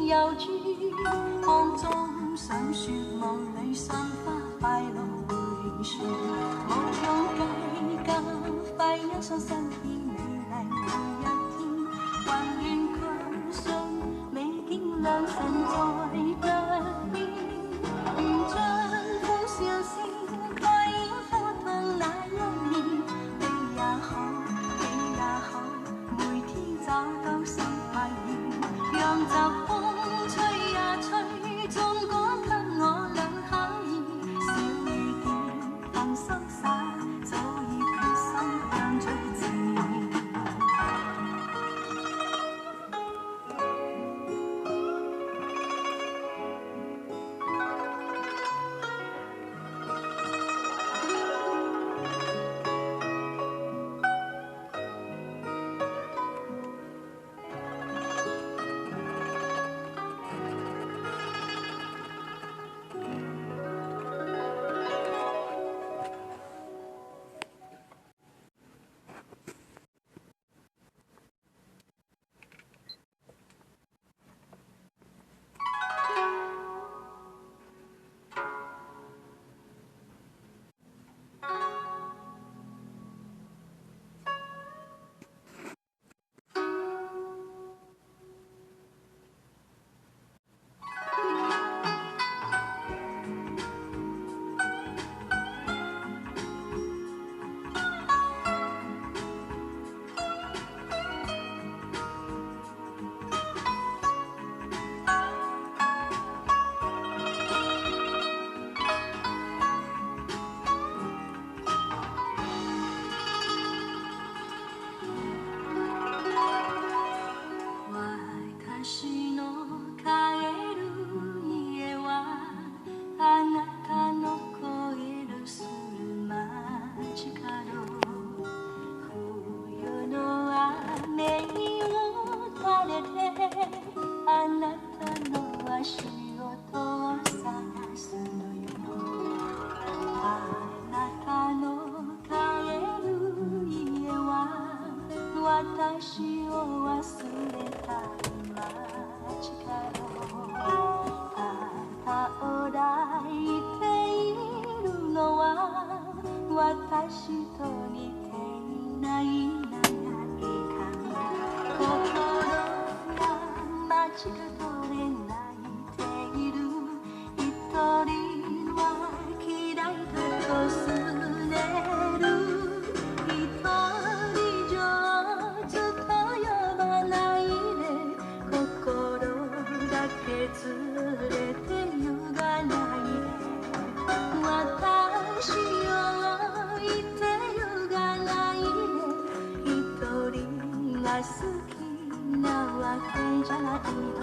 遊住，空中想說夢裏心花快樂回旋，無從計較快欣賞身邊美麗每一天，還願確信美景良辰在腳邊，願將歡笑聲快映花筒那一面，你也好，你也好，每天找到心快意，讓疾風吹呀吹，總趕給我倆考驗，小雨點更瀟灑，早已決心向最前。私を忘れた今力ただおらいているのは私と似ていない長い髪心が街角で泣いている一人は嫌いだとすねる一人上手と呼ばないで心だけずれてゆがないで私を置いてゆがないで一人が好きなわけじゃないの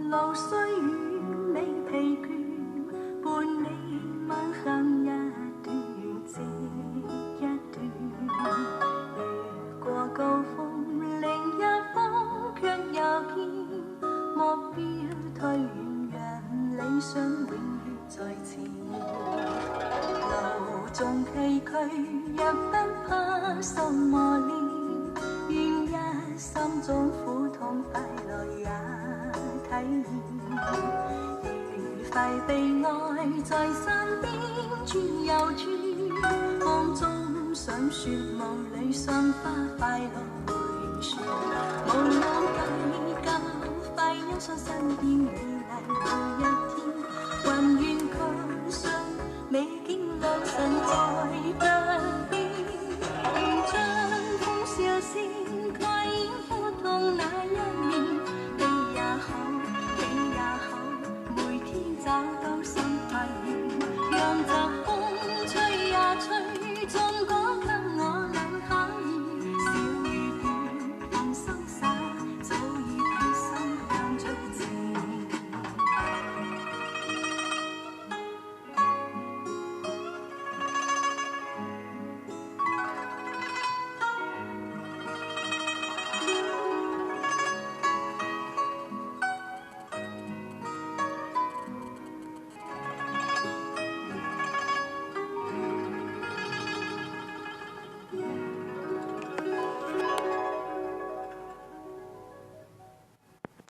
路雖遠未疲倦，伴你晚行一段接一段。越過高峰，另一峰卻又見目標退遠，讓理想永遠在前。路縱崎嶇，若不怕受磨練，願一心中苦痛快樂也體驗，愉快被愛在山邊轉又轉，風中想說夢裏心花快樂回旋，無腦計較快欣賞身邊美麗每一天，還願確信美景良辰在腳邊，願將歡笑聲快映花筒那一面，你也好，你也好，每天找到心快意，讓疾風吹呀吹，總